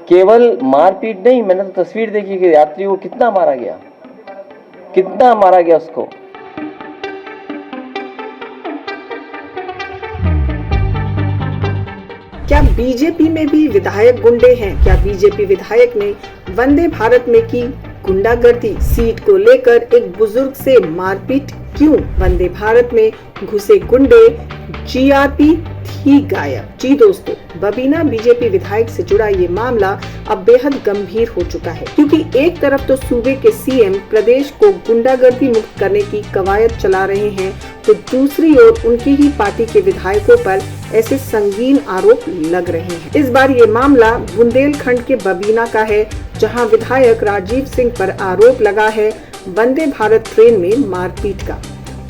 केवल मारपीट नहीं, मैंने तो तस्वीर देखी कि यात्री को कितना मारा गया उसको। क्या बीजेपी में भी विधायक गुंडे हैं? क्या बीजेपी विधायक ने वंदे भारत में की गुंडागर्दी? सीट को लेकर एक बुजुर्ग से मारपीट क्यों? वंदे भारत में घुसे गुंडे, जीआरपी थी गायब। जी दोस्तों, बबीना बीजेपी विधायक से जुड़ा ये मामला अब बेहद गंभीर हो चुका है, क्योंकि एक तरफ तो सूबे के सीएम प्रदेश को गुंडागर्दी मुक्त करने की कवायद चला रहे हैं, तो दूसरी ओर उनकी ही पार्टी के विधायकों पर ऐसे संगीन आरोप लग रहे हैं। इस बार ये मामला बुंदेलखंड के बबीना का है, जहां विधायक राजीव सिंह पर आरोप लगा है वंदे भारत ट्रेन में मारपीट का,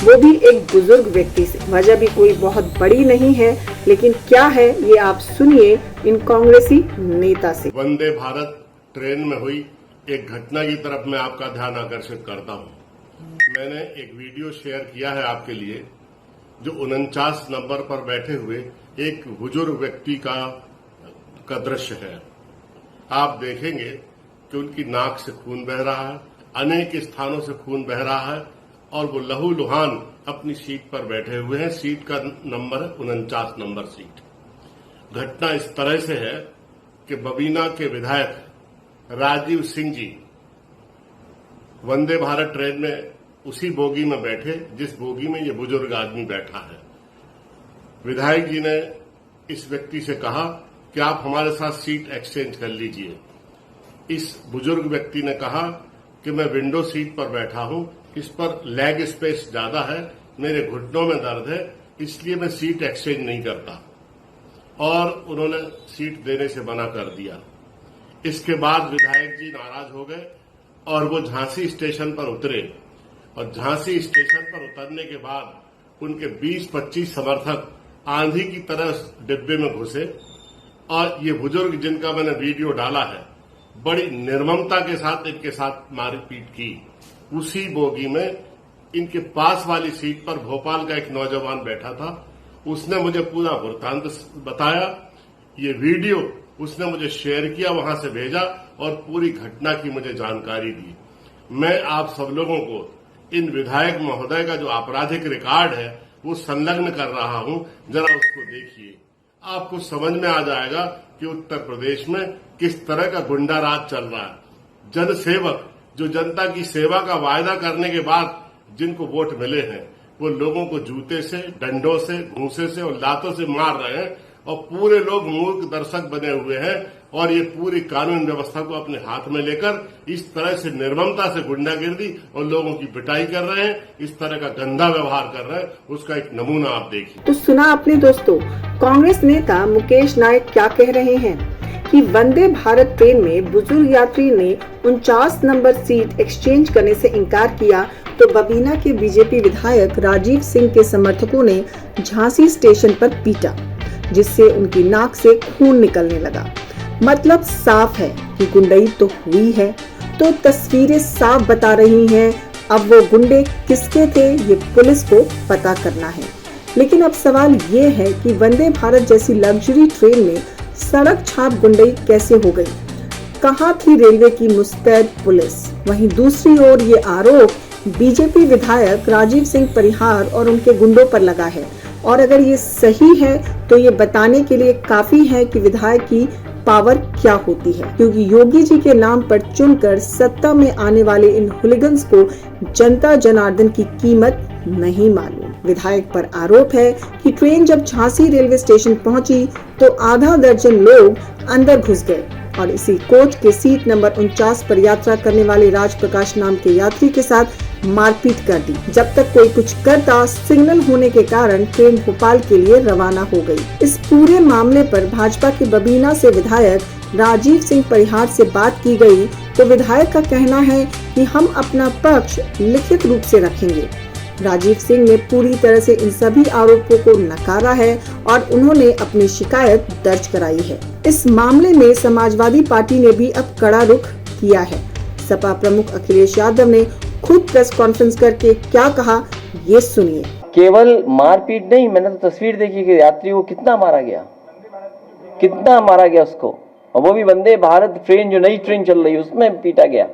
वो भी एक बुजुर्ग व्यक्ति से। वजह भी कोई बहुत बड़ी नहीं है, लेकिन क्या है ये आप सुनिए इन कांग्रेसी नेता से। वंदे भारत ट्रेन में हुई एक घटना की तरफ मैं आपका ध्यान आकर्षित करता हूं। मैंने एक वीडियो शेयर किया है आपके लिए, जो 49 नंबर पर बैठे हुए एक बुजुर्ग व्यक्ति का दृश्य है। आप देखेंगे कि उनकी नाक से खून बह रहा है, अनेक स्थानों से खून बह रहा है, और वो लहूलुहान अपनी सीट पर बैठे हुए हैं। सीट का नंबर है 49 नंबर सीट। घटना इस तरह से है कि बबीना के विधायक राजीव सिंह जी वंदे भारत ट्रेन में उसी बोगी में बैठे जिस बोगी में ये बुजुर्ग आदमी बैठा है। विधायक जी ने इस व्यक्ति से कहा कि आप हमारे साथ सीट एक्सचेंज कर लीजिए। इस बुजुर्ग व्यक्ति ने कहा कि मैं विंडो सीट पर बैठा हूं, इस पर लेग स्पेस ज्यादा है, मेरे घुटनों में दर्द है, इसलिए मैं सीट एक्सचेंज नहीं करता, और उन्होंने सीट देने से मना कर दिया। इसके बाद विधायक जी नाराज हो गए और वो झांसी स्टेशन पर उतरे, और झांसी स्टेशन पर उतरने के बाद उनके 20-25 समर्थक आंधी की तरह डिब्बे में घुसे, और ये बुजुर्ग जिनका मैंने वीडियो डाला है, बड़ी निर्ममता के साथ इनके साथ मारपीट की। उसी बोगी में इनके पास वाली सीट पर भोपाल का एक नौजवान बैठा था। उसने मुझे पूरा वृत्तांत बताया, ये वीडियो उसने मुझे शेयर किया, वहां से भेजा, और पूरी घटना की मुझे जानकारी दी। मैं आप सब लोगों को इन विधायक महोदय का जो आपराधिक रिकॉर्ड है वो संलग्न कर रहा हूं, जरा उसको देखिए। आपको समझ में आ जाएगा कि उत्तर प्रदेश में किस तरह का गुंडा राज चल रहा है। जनसेवक जो जनता की सेवा का वायदा करने के बाद जिनको वोट मिले हैं, वो लोगों को जूते से, डंडों से, घूंसे से और लातों से मार रहे हैं, और पूरे लोग मूर्ख दर्शक बने हुए हैं, और ये पूरी कानून व्यवस्था को अपने हाथ में लेकर इस तरह से निर्ममता से गुंडागिर्दी और लोगों की पिटाई कर रहे हैं, इस तरह का गंदा व्यवहार कर रहे हैं। उसका एक नमूना आप देखिए। तो सुना आपने दोस्तों, कांग्रेस नेता मुकेश नायक क्या कह रहे हैं कि वंदे भारत ट्रेन में बुजुर्ग यात्री ने 49 नंबर सीट एक्सचेंज करने से इनकार किया, तो बबीना के बीजेपी विधायक राजीव सिंह के समर्थकों ने झांसी स्टेशन पर पीटा, जिससे उनकी नाक से खून निकलने लगा। मतलब साफ है कि गुंडई तो हुई है, तो तस्वीरें साफ बता रही हैं। अब वो गुंडे किसके थे ये पुलिस को पता करना है। लेकिन अब सवाल ये है कि वंदे भारत जैसी लग्जरी ट्रेन में सड़क छाप गुंडई कैसे हो गई? कहाँ थी रेलवे की मुस्तैद पुलिस? वहीं दूसरी ओर ये आरोप बीजेपी विधायक राजीव सिंह परिहार और उनके गुंडों पर लगा है, और अगर ये सही है तो ये बताने के लिए काफी है कि विधायक की पावर क्या होती है, क्योंकि योगी जी के नाम पर चुनकर सत्ता में आने वाले इन हुलिगन्स को जनता जनार्दन की कीमत नहीं मालूम। विधायक पर आरोप है कि ट्रेन जब झांसी रेलवे स्टेशन पहुंची तो आधा दर्जन लोग अंदर घुस गए और इसी कोच के सीट नंबर 49 पर यात्रा करने वाले राजप्रकाश नाम के यात्री के साथ मारपीट कर दी। जब तक कोई कुछ करता, सिग्नल होने के कारण ट्रेन भोपाल के लिए रवाना हो गई। इस पूरे मामले पर भाजपा के बबीना से विधायक राजीव सिंह परिहार से बात की गई, तो विधायक का कहना है कि हम अपना पक्ष लिखित रूप से रखेंगे। राजीव सिंह ने पूरी तरह से इन सभी आरोपों को नकारा है और उन्होंने अपनी शिकायत दर्ज कराई है। इस मामले में समाजवादी पार्टी ने भी अब कड़ा रुख किया है। सपा प्रमुख अखिलेश यादव ने खुद प्रेस कॉन्फ्रेंस करके क्या कहा, ये सुनिए। केवल मारपीट नहीं, मैंने तो तस्वीर देखी कि यात्री को कितना मारा गया उसको। और वो भी वंदे भारत ट्रेन, जो नई ट्रेन चल रही है उसमें पीटा गया।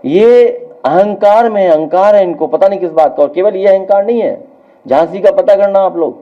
ये अहंकार में अहंकार है इनको, पता नहीं किस बात का। और केवल ये अहंकार नहीं है, झांसी का पता करना आप लोग,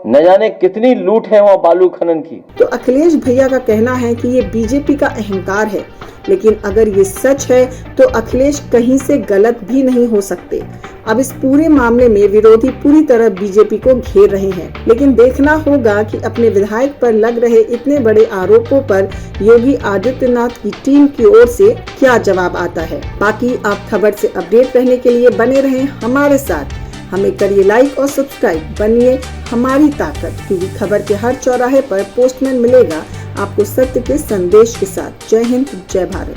न जाने कितनी लूट है वहां बालू खनन की। तो अखिलेश भैया का कहना है कि ये बीजेपी का अहंकार है, लेकिन अगर ये सच है तो अखिलेश कहीं से गलत भी नहीं हो सकते। अब इस पूरे मामले में विरोधी पूरी तरह बीजेपी को घेर रहे हैं, लेकिन देखना होगा कि अपने विधायक पर लग रहे इतने बड़े आरोपों पर योगी आदित्यनाथ की टीम की ओर से क्या जवाब आता है। बाकी आप खबर से अपडेट रहने के लिए बने रहें हमारे साथ। हमें करिए लाइक और सब्सक्राइब, बनिए हमारी ताकत, क्योंकि खबर के हर चौराहे पर पोस्टमैन मिलेगा आपको सत्य के संदेश के साथ। जय हिंद, जय भारत।